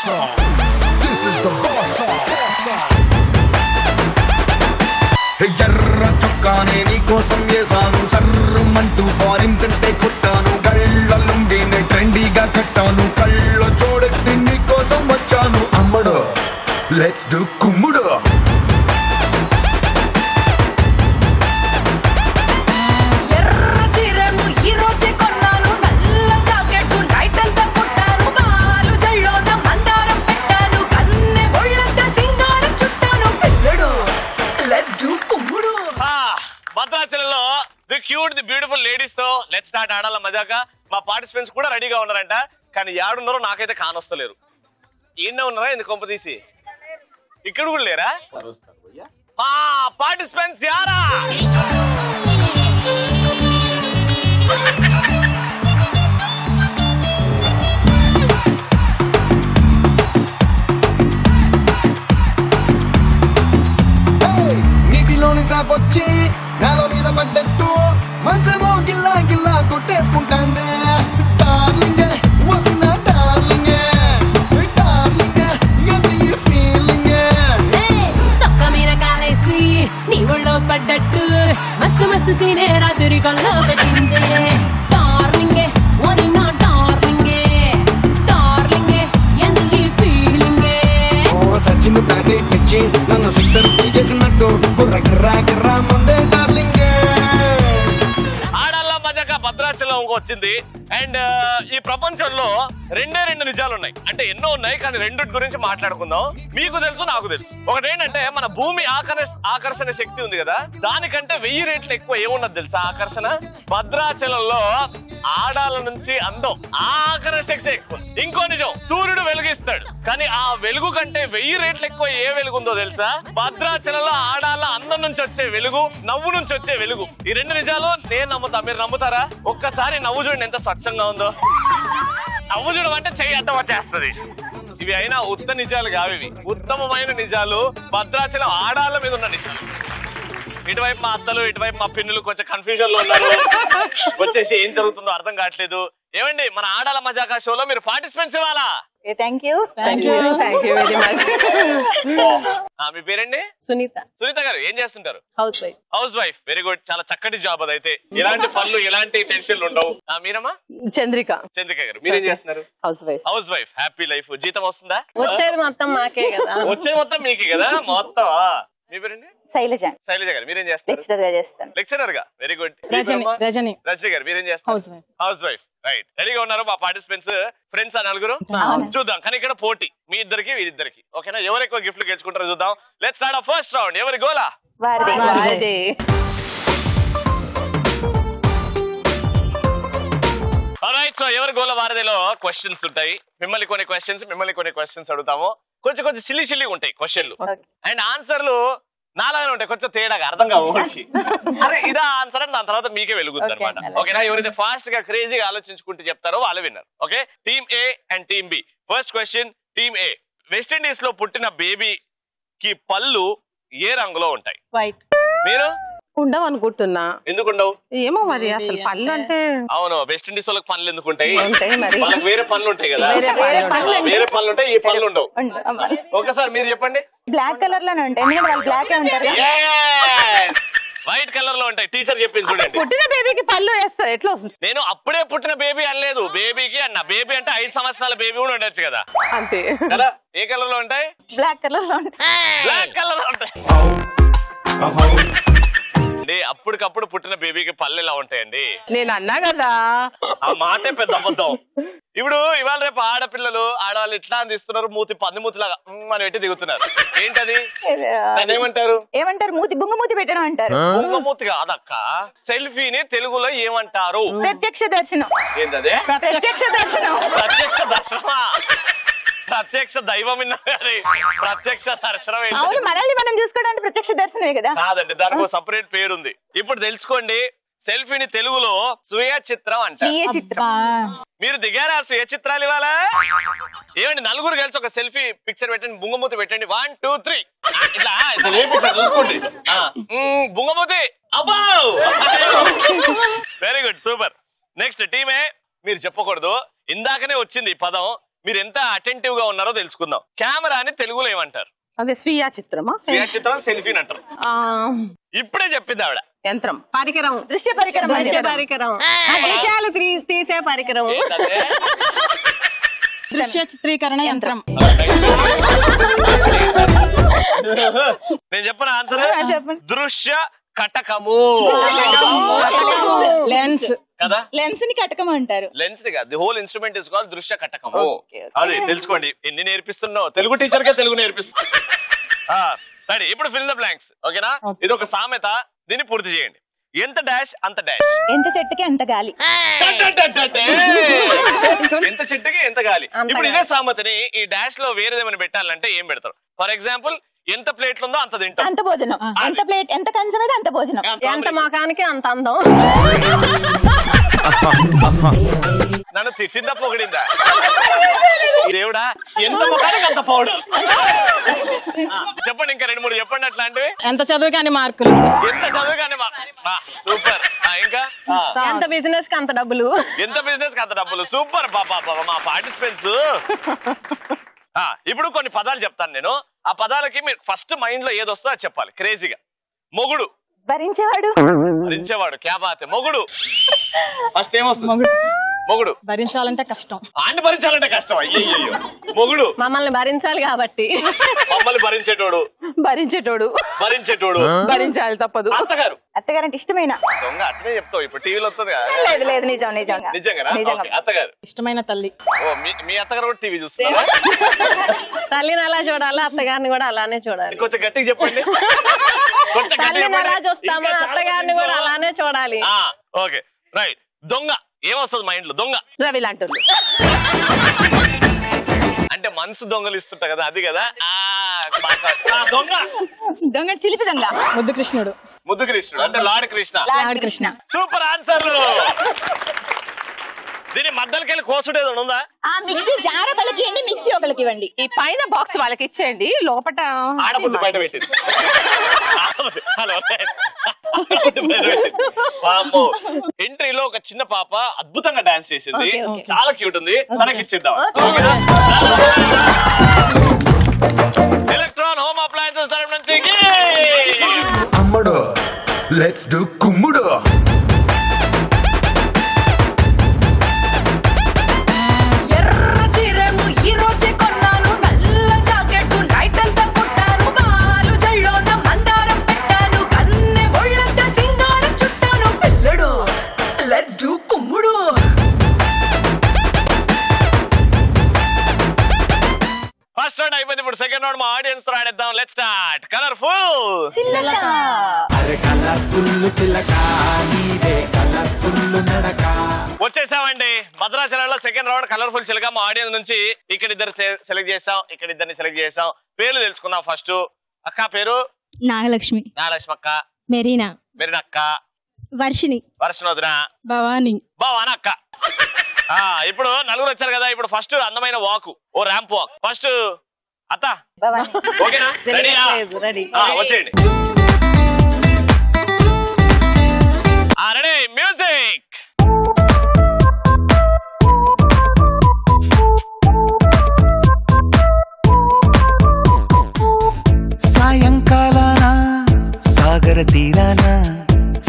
song. This is the boss song. Hey yarra chukkane nee kosam yesanu sarrumantu foreign sente kottanu galla lungine trendy ga kattanu kallo chodetti nee kosam vachanu ammadu let's do kummudu. భద్రాచలంలో the cute the beautiful ladies తో let's start ఆడాల మజాక మా participants కూడా రెడీగా ఉన్నారంట. కానీ యాడున్నారో నాకైతే కానొస్తలేరు. ఈయన ఉన్నారా ఎందుకు కొంప తీసి? ఇక్కడ కూడా లేరా పార్టిసిపెంట్స్? యారా వచ్చి నేల మీద పడ్డట్టు మనసేమో గిల్లా గిల్లా కొట్టేసుకుంటాందే డార్లింగ్ వసిన డార్లింగ్ డార్లింగ్ ఎంత ఈ ఫీలింగ్ తొక్క మీద కాలేసి నీ ఒళ్ళో పడ్డట్టు మస్తు మస్తు సీనే రాత్రి కల్లో పెట్టిందే డార్లింగ్ వదిన డార్లింగ్ డార్లింగ్ ఎంత ఈ ఫీలింగ్ సచిన్ బ్యాటే తెచ్చి నన్ను సిక్సర్ చేసినట్టు గుర్రా ముందే డార్లింగ్. ఆడాల మజాక భద్రాచలం వచ్చింది. అండ్ ఈ ప్రపంచంలో రెండే రెండు నిజాలు ఉన్నాయి. అంటే ఎన్నో ఉన్నాయి కానీ రెండిటి గురించి మాట్లాడుకుందాం. మీకు తెలుసు నాకు తెలుసు. ఒకటేంటంటే మన భూమి ఆకర్షణ శక్తి ఉంది కదా, దానికంటే 1000 రెట్లు ఎక్కువ ఏమున్నది తెలుసా ఆకర్షణ? భద్రాచలంలో ఆడాల నుంచి అందం ఆకర్షణ శక్తి ఎక్కువ. ఇంకో నిజం, సూర్యుడు వెలుగిస్తాడు కానీ ఆ వెలుగు కంటే 1000 రెట్లు ఎక్కువ ఏ వెలుగు ఉందో తెలుసా? భద్రాచలంలో ఆడాల అందం నుంచి వచ్చే వెలుగు, నవ్వు నుంచి వచ్చే వెలుగు. ఈ రెండు నిజాలు నేను నమ్ముతా, మీరు నమ్ముతారా? ఒక్కసారి నవ్వు చూడండి ఎంత స్వచ్ఛంగా ఉందో. నవ్వు చూడడం అంటే చెయ్యి అడ్డం వచ్చేస్తుంది. ఇవి అయినా ఉత్త నిజాలు కావి, ఉత్తమమైన నిజాలు. భద్రాచలం ఆడాల మీద ఉన్న నిజాలు. ఇటువైపు మా అత్తలు, ఇటువైపు మా పిన్నులు కొంచెం కన్ఫ్యూజన్ లో ఉన్నారు. వచ్చేసి ఏం జరుగుతుందో అర్థం కావట్లేదు. ఏమండి మన ఆడాల మజాకా షోలో మీరు పార్టిసిపెంట్స్ ఇవ్వాలా? మీ పేరండి? సునీత. సునీత గారు ఏం చేస్తుంటారు? House wife. House wife, very good. చాలా చక్కటి జాబ్ అదైతే. ఎలాంటి పనులు ఎలాంటి టెన్షన్లు ఉండవు. మీరమ్మా? చంద్రిక. చంద్రిక గారు మీరేం చేస్తున్నారు? House wife. House wife, happy life. జీతం వస్తుందా? వచ్చేది మొత్తం మాకే కదా. వచ్చేది మొత్తం మీకే కదా మొత్తం. మీ పేరండి? శైలజ. శైలజ గారు మీరేం చేస్తారు? లెక్చరర్ గా, వెరీ గుడ్. రజని గారు మీరేం చేస్తారు? House wife, right. రెడీగా ఉన్నారు మా పార్టిసిపెంట్స్? ఫ్రెండ్స్ నలుగురు చూద్దాం. కానీ ఇక్కడ పోటీ మీ ఇద్దరికి వీరిద్దరికి. ఓకేనా? ఎవరు ఎక్కువ గిఫ్ట్లు గెలుచుకుంటారో చూద్దాం. Let's start first round. ఎవరి గోలా? ఆల్రైట్, సో ఎవరి గోల వారధిలో క్వశ్చన్స్ ఉంటాయి. మిమ్మల్ని కొన్ని క్వశ్చన్స్ అడుగుతాము. కొంచెం సిల్లి ఉంటాయి క్వశ్చన్లు. అండ్ ఆన్సర్లు నాలాగానే ఉంటాయి, కొంచెం తేడాగా అర్థం కావు. అరే ఇదా ఆన్సర్ అని దాని తర్వాత మీకే వెలుగుతుంది అనమాట. ఓకేనా? ఎవరైతే ఫాస్ట్ గా క్రేజీగా ఆలోచించుకుంటూ చెప్తారో వాళ్ళే విన్నారు. Okay, team A and team B. First question, team A. West Indies లో పుట్టిన బేబీకి పళ్ళు ఏ రంగులో ఉంటాయి? వైట్. మీరు? ఉండవు అనుకుంటున్నా. ఎందుకు ఉండవు? ఏమో మరి, అసలు పళ్ళు అంటే. అవును, వెస్టిండీస్ వాళ్ళకి పనులు ఎందుకు ఉంటాయి? వాళ్ళకి వేరే పనులు ఉంటాయి కదా. వేరే పనులు ఉంటాయి, ఈ పనులు ఉండవు. ఒకసారి మీరు చెప్పండి. బ్లాక్ కలర్ లోనే ఉంటాయి, బ్లాక్ ఉంటారు. వైట్ కలర్ లో ఉంటాయి. టీచర్ చెప్పింది చూడండి. పుట్టిన బేబీకి పళ్ళు వేస్తారు ఎట్లా వస్తుంది? నేను అప్పుడే పుట్టిన బేబీ అనలేదు, బేబీకి అన్న. బేబీ అంటే 5 సంవత్సరాల బేబీ కూడా ఉండొచ్చు కదా. అంతే కదా. ఏ కలర్ లో ఉంటాయి? బ్లాక్ కలర్ లో ఉంటాయి. బ్లాక్ కలర్ లో ఉంటాయి. అప్పటికప్పుడు పుట్టిన బేబీకి పళ్ళు ఎలా ఉంటాయండి? నేను అన్నా కదా, ఆ మాటే పెద్ద అబద్ధం. ఇప్పుడు ఇవాళ రేపు ఆడవాళ్ళు ఇట్లా తీస్తున్నారు, మూతి పంది మూతిలాగా మనం ఎట్టి దిగుతున్నారు. ఏంటది? ఏమంటారు? మూతి బుంగమూతి పెట్టడం అంటారు. బుంగమూతి కాదక్క, సెల్ఫీని తెలుగులో ఏమంటారు? ప్రత్యక్ష దర్శనం. ఏంటది? ప్రత్యక్ష దర్శనం. ప్రత్యక్ష దర్శనమా? ప్రత్యక్ష దైవం ప్రత్యక్ష దర్శనం. అవును, మనల్ని మనం చూసుకోవడానికి ప్రత్యక్ష దర్శనమే కదా. కాదండి, దానికి సపరేట్ పేరుంది. ఇప్పుడు తెలుసుకోండి. సెల్ఫీని తెలుగులో స్వీయ చిత్రం అంటారు. మీరు దిగారా స్వీయ చిత్రాలు ఇవాళ? ఏమండి నలుగురు కలిసి ఒక సెల్ఫీ పిక్చర్ పెట్టండి, బుంగమూతి పెట్టండి. 1 2 3 ఇట్లా చూసుకోండి. బుంగమూతి. అబ్బో, వెరీ గుడ్, సూపర్. నెక్స్ట్ టీమే. మీరు చెప్పకూడదు, ఇందాకనే వచ్చింది పదం. మీరు ఎంత అటెంటివ్ గా ఉన్నారో తెలుసుకుందాం. కెమెరాని తెలుగులో ఏమంటారు? అదే స్వీయ చిత్రమా? స్వీయ చిత్రం సెల్ఫీని అంటారు. ఇప్పుడే చెప్పింది ఆవిడ. యంత్రం, పరికరం, దృశ్య పరికరం, దృశ్యాలు తీసే పరికరం, దృశ్య చిత్రీకరణ యంత్రం. నేను చెప్పిన ఆన్సర్ దృశ్య కటకము. లెన్స్ కదా, లెన్స్ ని కటకం అంటారు. లెన్స్ గా the whole instrument is called దృశ్య కటకము. అదే తెలుసుకోండి. ఎన్ని నేర్పిస్తున్నావు? తెలుగు టీచర్ గా తెలుగు నేర్పిస్తున్నా. రెడీ, ఇప్పుడు ఫిల్ ద బ్లాంక్స్. ఓకేనా? ఇది ఒక సామెత, దీన్ని పూర్తి చేయండి. ఎంత డాష్ అంత డాష్. ఎంత చెట్టుకి అంత గాలి. ఎంత చెట్టుకి ఎంత గాలి. ఇప్పుడు ఇదే సామెతని ఈ డాష్ లో వేరేదేమైనా పెట్టాలంటే ఏం పెడతారు? ఫర్ ఎగ్జాంపుల్, ఎంత ప్లేట్లు ఉందో అంత తింటాం. అంత భోజనం. ఎంత ప్లేట్, ఎంత కంచం అయితే అంత భోజనం. ఎంత ముఖానికి అంత అందం. నన్ను తిట్టిందా పొగిడిందా? దేవుడా, ఎంత ముఖానికి అంత పౌడర్. చెప్పండి, ఇంకా 2-3 చెప్పండి అట్లాంటివి. ఎంత చదువు కానీ మార్కులు. ఎంత చదువు కానీ సూపర్. ఇంకా ఎంత బిజినెస్ కి అంత డబ్బులు. ఎంత బిజినెస్ కి అంత డబ్బులు. సూపర్ బాబా మా పార్టిసిపెంట్స్. ఇప్పుడు కొన్ని పదాలు చెప్తాను నేను. ఆ పదాలకి మీరు ఫస్ట్ మైండ్ లో ఏదొస్తుందో అది చెప్పాలి. క్రేజీగా. మొగుడు, భరించేవాడు. భరించేవాడు. క్యా బాత్. మొగుడు ఫస్ట్ ఏమొస్తుంది? మొగుడు. భరించాలంటే కష్టం. ఆంటి భరించాలంటే కష్టం. అయ్యో. మొగుడు మమ్మల్ని భరించాలి కాబట్టి. మమ్మల్ని భరించేటోడు. భరించేటోడు. భరించాలి, తప్పదు. అత్తగారు. అత్తగారంటే ఇష్టమైన. దొంగ అట్లనే చెప్తావు. ఇప్పుడు టీవీలో వస్తుంది కదా. లేదు లేదు, నిజం నిజంగా. నిజంగా. అత్తగారు. ఇష్టమైన తల్లి. ఓ, మీ అత్తగారు కూడా టీవీ చూస్తారు. తల్లిని అలా చూడాలి, అత్తగారిని కూడా అలానే చూడాలి. కొంచెం గట్టిగా చెప్పండి. తల్లిని అలా చూస్తామా, అత్తగారిని కూడా అలానే చూడాలి. Okay, right. దొంగ ఏమొస్తుంది మైండ్ లో? దొంగ. రవి లాంటి అంటే మనసు దొంగలు ఇస్తుంటా కదా, అది కదా. దొంగ. దొంగ చిలిపి దొంగ. ముద్దు కృష్ణుడు. ముద్దు కృష్ణుడు అంటే lord Krishna. Lord Krishna. Super answer. దీని మధ్యలోకి కోసుడేదో ఉందా? ఆ మిక్సీ జార వాళ్ళకి ఇవ్వండి, మిక్సీ ఒకరికి ఇవ్వండి. ఈ పైన బాక్స్ వాళ్ళకి ఇచ్చేయండి, లోపల ఆడబుద్ధి బయట పెట్టింది. ఎంట్రీలో ఒక చిన్న పాప అద్భుతంగా డాన్స్ చేసింది. చాలా క్యూట్ ఉంది. మనకి ఇచ్చేద్దాం. ఎలక్ట్రాన్ హోమ్ అప్లయన్సెస్ తరఫు నుంచి అమ్మడు లెట్స్ డు కుమ్ముడు. ఫస్ట్ రౌండ్ అయిపోయింది. ఇప్పుడు సెకండ్ రౌండ్ మా ఆడియన్స్ తో ఆడేద్దాం. Let's start. కలర్ఫుల్. వచ్చేసామండి. భద్రాచలంలో సెకండ్ రౌండ్ కలర్ఫుల్ చిలక. మా ఆడియన్స్ నుంచి ఇక్కడ ఇద్దరు సెలెక్ట్ చేసాం, ఇక్కడ ఇద్దరిని సెలెక్ట్ చేసాం. పేర్లు తెలుసుకుందాం. ఫస్ట్ అక్క పేరు నాగలక్ష్మి. నాగలక్ష్మి అక్క. మెరీనా. మెరీనా అక్క. వర్షిని. వర్షనోదన. భవాని. భవాన అక్క. ఇప్పుడు నలుగురు వచ్చారు కదా. ఇప్పుడు ఫస్ట్ అందమైన వాక్, ఓ ర్యాంప్ వాక్. ఫస్ట్ అత్త ఓకేనా? రెడీయా? వచ్చేయండి. Ready, music. సాయంకాలాన సాగర తీరాన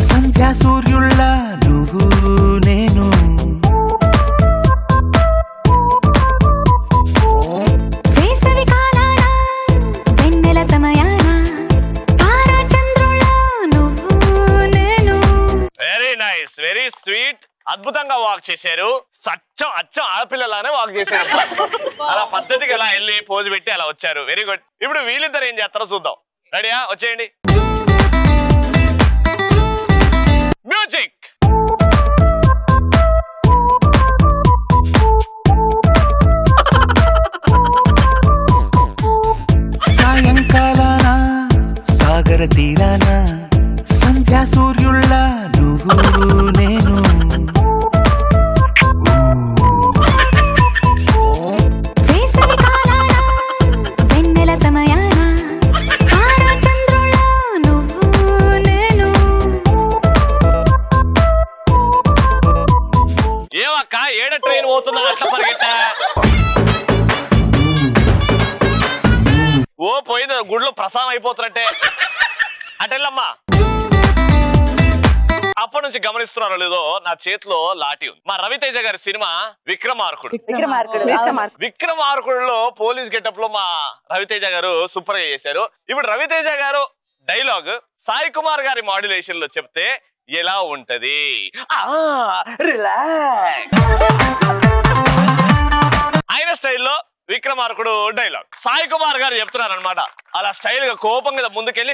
సంధ్యా సూర్యుళ్ళ నువ్వు నేను వేసవి కాలాన వెన్నెల సమయాన తారా చంద్రుళ్ళ నువ్వు నేను. Very nice, very sweet. అద్భుతంగా వాక్ చేశారు. అచ్చం ఆడపిల్లలానే వాక్ చేశారు. అలా పద్ధతికి అలా వెళ్ళి పోజు పెట్టి అలా వచ్చారు. Very good. ఇప్పుడు వీళ్ళిద్దరు ఏం చేస్తారో చూద్దాం. రెడీయా? వచ్చేయండి. మ్యూజిక్. సాయంకాలాన సాగర తీరాన సంధ్యా సూర్యుళ్ళ నువ్వు నేను వేసవి కాలాన వెన్నెల సమయాన తారా చంద్రుళ్ళ నువ్వు నేను. ఏమక్క ఏడ ట్రైన్ పోతుందని అట్లా పరిగెట్టా? గుడిలో ప్రసాదం అయిపోతున్నట్టే అటెళ్ళమ్మా. అప్పటి నుంచి గమనిస్తున్నారో లేదో నా చేతిలో లాఠీ ఉంది. మా రవితేజ గారి సినిమా విక్రమార్కుడులో పోలీస్ గెటప్ లో మా రవితేజ గారు సూపర్ గా చేశారు. ఇప్పుడు రవితేజ గారు డైలాగ్ సాయి కుమార్ గారి మాడ్యులేషన్ లో చెప్తే ఎలా ఉంటది? ఆయన స్టైల్లో విక్రమార్కుడు డైలాగ్ సాయి కుమార్ గారు చెప్తున్నారు అనమాట. అలా స్టైల్ గా కోపంగా ముందుకెళ్ళి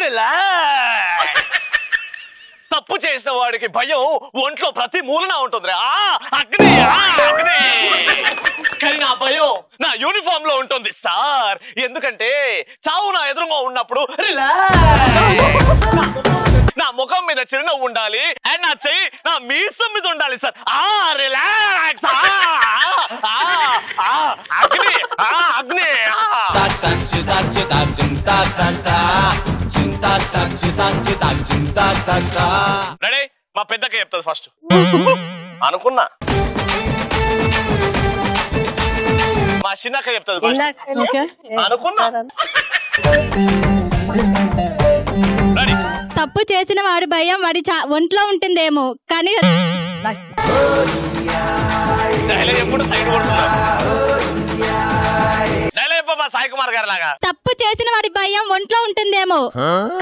రిలాక్స్. తప్పు చేసిన వాడికి భయం ఒంట్లో ప్రతి మూలన ఉంటుంది. అగ్ని అగ్ని. కానీ నా భయం నా యూనిఫామ్ లో ఉంటుంది సార్. ఎందుకంటే చావు నా ఎదురుగా ఉన్నప్పుడు నా ముఖం మీద చిరునవ్వు ఉండాలి అండ్ నా చెయ్యి నా మీసం మీద ఉండాలి సార్. రిలాక్స్. అగ్ని అగ్ని. రెడీ? మా పెద్దక్క చెప్తుంది ఫస్ట్. అనుకున్నా మా చిన్నక్క చెప్తుంది అనుకున్నా. రెడీ? తప్పు చేసిన వాడి భయం వాడి ఒంట్లో ఉంటుందేమో కానీ ఎప్పుడు సైడ్ కొడుతున్నా సాయి కుమార్ గారు లాగా. తప్పు చేసిన వాడి భయం ఒంట్లో ఉంటుందేమో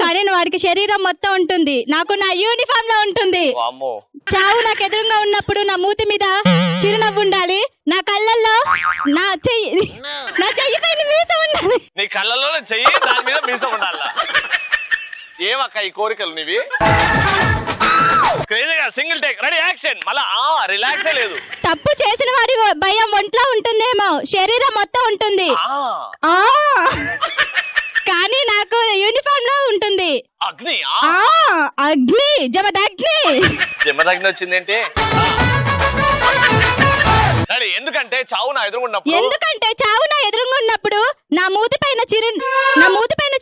కానీ వాడికి శరీరం మొత్తం ఉంటుంది. నాకు నా యూనిఫామ్ లో ఉంటుంది. చావు నాకు ఎదురుగా ఉన్నప్పుడు నా మూతి మీద చిరునవ్వు ఉండాలి. నా కళ్ళల్లో నా చెయ్యి పైన మీసం ఉండాలి. నీ కళ్ళల్లో చెయ్యి దాని మీద మీసం ఉండాలి. ఏమక్క ఈ కోరికలు నీవి? Single take. Ready action. మళ్ళా రిలాక్స్ లేదు. తప్పు చేసిన వాడి భయం ఒంట్లో ఉంటుందేమో శరీరం మొత్తం ఉంటుంది కానీ నాకు యూనిఫామ్ లో ఉంటుంది. అగ్ని అగ్ని జమదగ్ని. జమదగ్ని వచ్చిందేంటి? ఎందుకంటే చావు నా ఎదురుగున్నప్పుడు నా మూతి పైన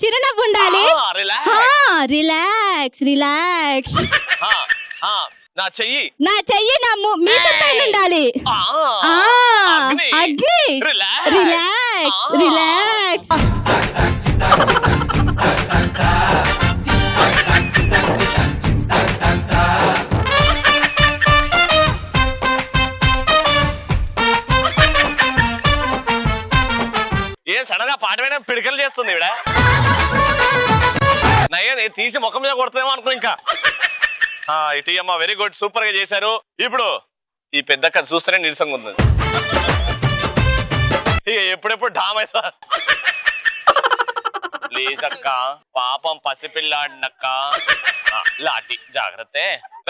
చిరునవ్వు ఉండాలి. Relax relax. నా చెయ్యి నా మీసం పైన ఉండాలి. అగ్ని రిలాక్స్ రిలాక్స్. ఏం సడన్ గా పాటమైన పిడికలు చేస్తుంది ఇవిడ. నయ్య తీసి ముఖం మీద కొడుతుందేమో అనుకో. ఇంకా ఇటు అమ్మ వెరీ గుడ్ సూపర్ గా చేశారు. ఇప్పుడు ఈ పెద్దక్క చూస్తేనే నిరసంగా ఉంది. ఇక ఎప్పుడెప్పుడు డామ్ అవుతా. ప్లీజ్ అక్క పాపం పసిపిల్లాడినక్క. లాటి జాగ్రత్త.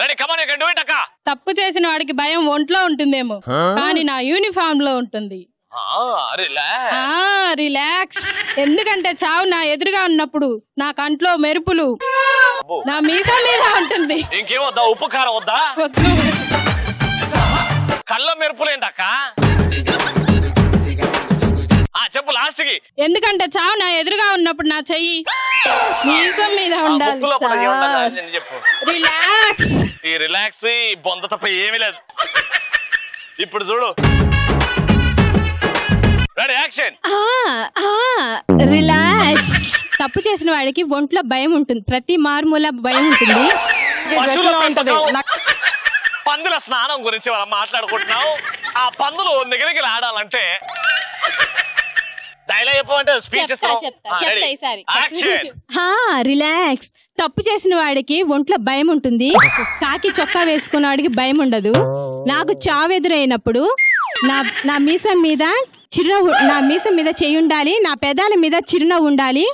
Ready come on you can do it అక్క. తప్పు చేసిన వాడికి భయం ఒంట్లో ఉంటుందేమో కానీ నా యూనిఫామ్ లో ఉంటుంది. రిలాక్స్. ఎందుకంటే చావు నా ఎదురుగా ఉన్నప్పుడు నా కంట్లో మెరుపులు నా మీసం మీద ఉంటుంది. ఇంకేమొద్దా? ఉప్పు కారం వద్దా? కళ్ళ మెరుపులు ఏంటక్క? చెప్పు లాస్ట్ కి. ఎందుకంటే చావు నా ఎదురుగా ఉన్నప్పుడు నా చెయ్యి మీసం మీద ఉండాలి. చెప్పు. రిలాక్స్. ఈ రిలాక్స్ ఈ బొంద తప్ప ఏమీ లేదు. ఇప్పుడు చూడు. రిలాక్స్. తప్పు చేసిన వాడికి ఒంట్లో భయం ఉంటుంది. ప్రతి మార్మూల భయం ఉంటుంది. పందుల స్నానం గురించి మనం మాట్లాడుకుంటున్నాం. ఆ పందులు నిగనిగిలి ఆడాలంటే రిలాక్స్. తప్పు చేసిన వాడికి ఒంట్లో భయం ఉంటుంది. కాకి చొక్కా వేసుకున్న వాడికి భయం ఉండదు. నాకు చావెదురైనప్పుడు నా మీసం మీద చెయ్యి ఉండాలి. నా పెదాల మీద చిరునవ్వు ఉండాలి.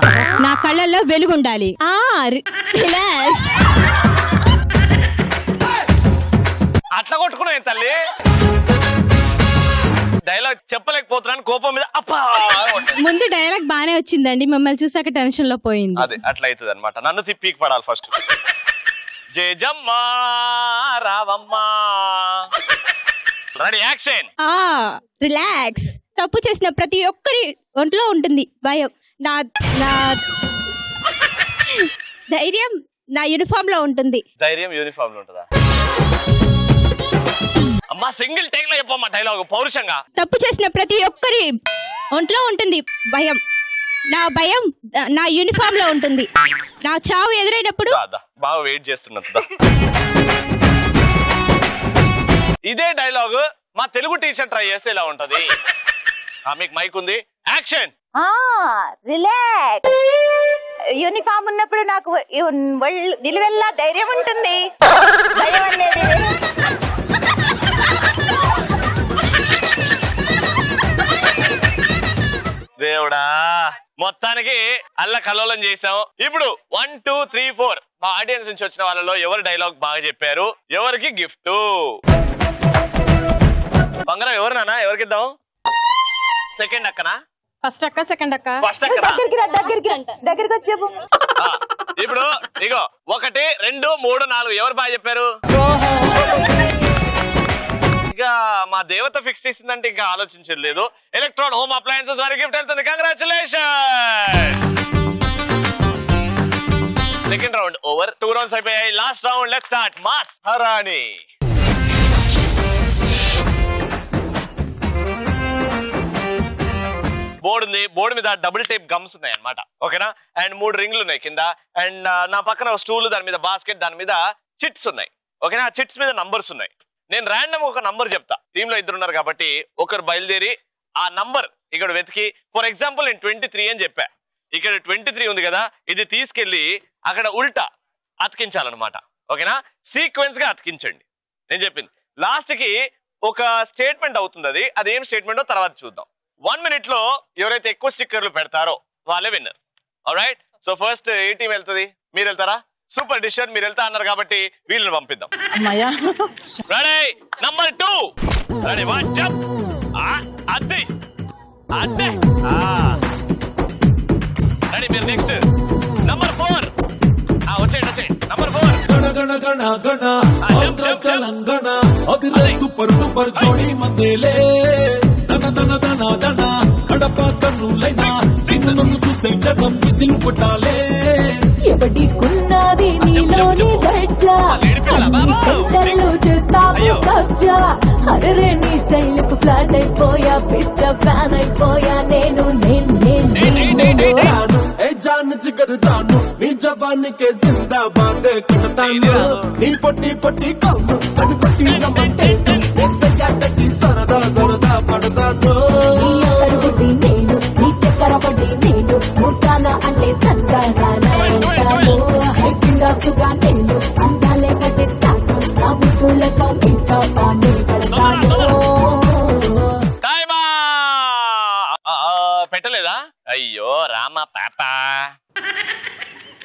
నా కళ్ళల్లో వెలుగు ఉండాలి. రిలాక్స్. అట్లా కొట్టుకున్నాయి తల్లి. డైలాగ్ చెప్పలేకపోతున్నాను కోపం మీద. ముందు డైలాగ్ బానే వచ్చిందండి. మిమ్మల్ని చూసాక టెన్షన్ లో పోయింది. అదే అట్లా అవుతుంది అనమాట. నన్ను తిప్పీకి పడాలి ఫస్ట్. జయజమ్మా రావమ్మా. Ready action. రిలాక్స్. తప్పు చేసిన ప్రతి ఒక్కరి ఒంట్లో ఉంటుంది భయం. నా ధైర్యం నా యూనిఫామ్ లో ఉంటుంది. ధైర్యం యూనిఫామ్ లో ఉంటుందా? అమ్మా సింగిల్ టేక్ లో చెప్పమ్మా డైలాగ్ పౌరుషంగా. తప్పు చేసిన ప్రతి ఒక్కరి ఒంట్లో ఉంటుంది భయం. నా భయం నా యూనిఫామ్ లో ఉంటుంది. నా చావు ఎదురైనప్పుడు బాగా వెయిట్ చేస్తున్నా. ఇదే డైలాగ్ మా తెలుగు టీచర్ ట్రై చేస్తే ఇలా ఉంటది. మీకు మైక్ ఉంది, యాక్షన్. రిలాక్స్. యూనిఫామ్ ఉన్నప్పుడు నాకు నిలువెల్లా ధైర్యం ఉంటుంది. భయం అనేది దేవుడా, మొత్తానికి అల్ల కల్లోలం చేసాం. ఇప్పుడు 1 2 3 4 మా ఆడియన్స్ నుంచి వచ్చిన వాళ్ళలో ఎవరు డైలాగ్ బాగా చెప్పారు, ఎవరికి గిఫ్ట్. బంగారం ఎవరు నాన్న, ఎవరికి ఇద్దాం? సెకండ్ అక్కనా? ఫస్ట్ అక్క, సెకండ్ అక్క. ఫస్ట్ అక్కనా? దగ్గరికి వచ్చేపు. ఇప్పుడు ఇగో 1 2 3 4 ఎవరు బాగా చెప్పారు? ఇక మా దేవత ఫిక్స్ చేసిందంటే ఇంకా ఆలోచించలేదు. ఎలక్ట్రాన్ హోమ్ అప్లయన్సెస్ వారి గిఫ్ట్ వెళ్తుంది. Congratulation. Second round over, 2 rounds అయిపోయాయి. Last round, let's start. మాస్ హరాణి. బోర్డు ఉంది, బోర్డు మీద డబుల్ టేప్ గమ్స్ ఉన్నాయి అన్నమాట. ఓకేనా? అండ్ 3 రింగ్లు ఉన్నాయి కింద. అండ్ నా పక్కన స్టూల్, దాని మీద బాస్కెట్, దాని మీద చిట్స్ ఉన్నాయి. ఓకేనా? చిట్స్ మీద నంబర్స్ ఉన్నాయి. నేను ర్యాండమ్ ఒక నంబర్ చెప్తా. టీమ్ లో 2 ఉన్నారు కాబట్టి ఒకరు బయలుదేరి ఆ నంబర్ ఇక్కడ వెతికి, ఫర్ ఎగ్జాంపుల్ నేను 23 అని చెప్పా. ఇక్కడ 23 ఉంది కదా, ఇది తీసుకెళ్లి అక్కడ ఉల్టా అతికించాలన్నమాట. ఓకేనా? సీక్వెన్స్ గా అతికించండి. నేను చెప్పింది లాస్ట్ కి ఒక స్టేట్మెంట్ అవుతుంది. అది ఏం స్టేట్మెంటో తర్వాత చూద్దాం. 1 minute లో ఎవరైతే ఎక్కువ స్టిక్కర్లు పెడతారో వాళ్ళే విన్నర్. ఆల్రైట్. సో ఫస్ట్ ఏ టీం వెళ్తుంది? మీరు వెళ్తారా? సూపర్ డిషర్ మీరు వెళ్తా అన్నారు కాబట్టి వీళ్ళని పంపిద్దాం. రెడీ? నంబర్ 2. రెడీ? 1 జంప్. అదే అదే. రెడీ? మీరు నెక్స్ట్. నంబర్ 4. వచ్చేయండి వచ్చేయండి. నంబర్ 4. తెలంగాణ అదిరే సూపర్ సూపర్ జోడి మందేలే. కడప కన్నులైనా నన్ను చూసే జగం విసిల్ కొట్టాలే. ఎవడికున్నది నీలోని దర్జా, అన్ని సెంటర్లు చేస్తావు కబ్జా. అరే నీ స్టైల్ కు ఫ్లాట్ అయిపోయా, పిచ్చ ఫ్యాన్ అయిపోయా. నేను జాన్ జిగరు తాను, నీ జవానికి జిందాబాద్ కడతాను. నీ పొట్టి పొట్టి కౌను అది పట్టి రమ్మంటే సరదా సరదా పడతాను. నీ అసలు బుద్ధి నేను, నీ చక్కెర పడ్డి నేను. ముట్టానా అంటే తంటాను, హైకిందాసుగా నేను. అందాలే కట్టిస్తాను, నా ముగ్గులతో ఇంకా పాని పడతాను. పెట్టలేదా? అయ్యో రామ పాప.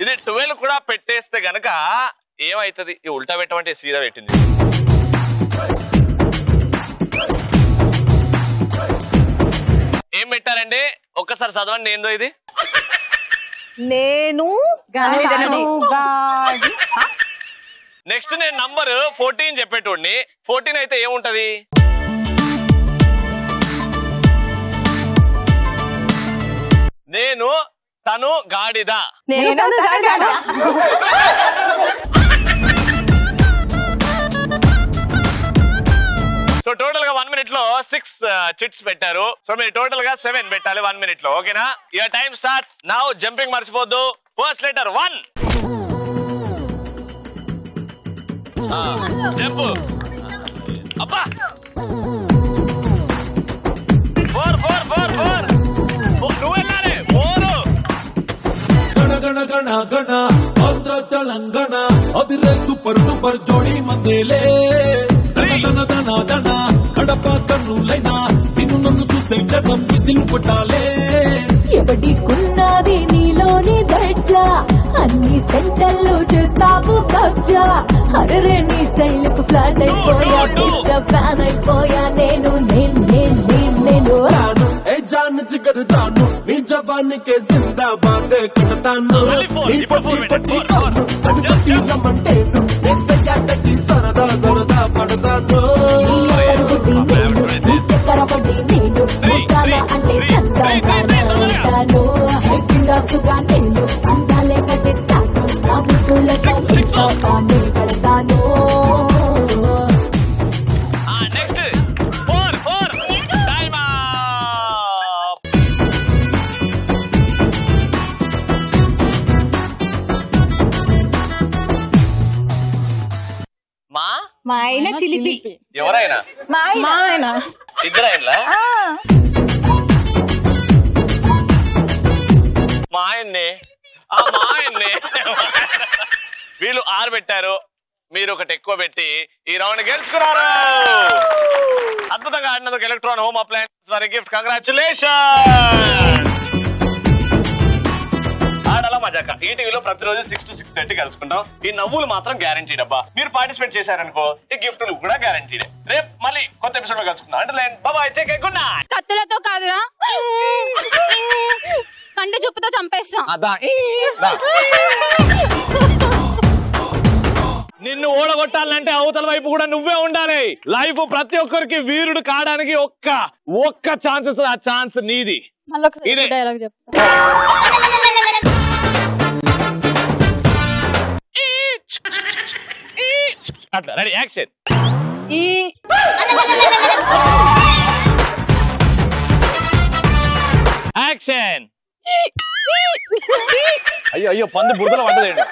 ఇది 12 కూడా పెట్టేస్తే గనక ఏమైతుంది? ఈ ఉల్టా పెట్టమంటే సీదా పెట్టింది. ఏం పెట్టారండి? ఒక్కసారి చదవండి. ఏందో ఇది? నేను నెక్స్ట్ నేను నంబర్ 14 చెప్పేటోడిని. 14 అయితే ఏముంటది? నేను తను గాడిద. సో టోటల్ గా 1 minute లో 6 చిట్స్ పెట్టారు. సో మీరు టోటల్ గా 7 పెట్టాలి 1 minute లో. ఓకేనా? Your time starts now. Jumping మర్చిపోద్దు. First letter 1. జంప్. అబ్బా 4 4 4 4. నువ్వు వెళ్ళాలి. 4. గణ గణ గణ ఆంధ్ర తెలంగాణ అదిరే సూపర్ సూపర్ జోడి మందేలే. కడప కన్నులైనా నిన్ను నన్ను చూసే జగం విసిల్ కొట్టాలే. ఎవడికున్నది నీలోని దర్జా, అన్ని సెంటర్లు చేస్తావు కబ్జా. అరే నీ స్టైల్ కు ఫ్లాట్ అయిపోయా, పిచ్చ ఫ్యాన్ అయిపోయా. నేను జాన్ జిగరు తాను, నీ జవానికి జిందాబాద్ కడతాను. నీ పొట్టి పొట్టి కౌను అది పట్టి రమ్మంటే సరదా సరదా పడతాను. నీ అసలు బుద్ధి నేను, నీ చక్కెర పడ్డి నేను. ముట్టానా అంటే తంటాను, హైకిందాసుగా నేను. అందాలే కట్టిస్తాను, నా ముగ్గులతో ఇంకా పాని పడతాను. మా ఆయన చిలిపి. ఎవరైనా మా ఆయన ఇద్దరైనా మా ఆయన్ని వీళ్ళు 6 పెట్టారు, మీరు ఒకటి ఎక్కువ పెట్టి ఈ రౌండ్ గెలుచుకున్నారు. అద్భుతంగా ఆడినందుకు ఎలక్ట్రాన్ హోమ్ అప్లయన్స్ వారి గిఫ్ట్. కంగ్రాచులేషన్. ఆడాలా మజాక. ఈటీవీలో ప్రతిరోజు 6 to 6:30 కలుసుకుంటాం. ఈ నవ్వులు మాత్రం గ్యారంటీ డబ్బా. మీరు పార్టిసిపేట్ చేశారనుకో ఈ గిఫ్ట్లు కూడా గ్యారంటీడే. రేపు మళ్ళీ కొత్త ఎపిసోడ్ లో కలుసుకుందాం. అంటే బాబాయ్, టేక్ కేర్, గుడ్ నైట్. కత్తులతో కాదురా, కంటి చూపుతో చంపేస్తాం. నిన్ను ఓడగొట్టాలంటే అవతల వైపు కూడా నువ్వే ఉండాలి. లైఫ్ ప్రతి ఒక్కరికి వీరుడు కావడానికి ఒక్క ఛాన్స్ ఇస్తుంది. ఆ ఛాన్స్ నీది. ఇదే డైలాగ్ చెప్తా. అట్లా రెడీ, యాక్షన్. యాక్షన్. అయ్యో పంది బురదలో పడ్డదేంటి?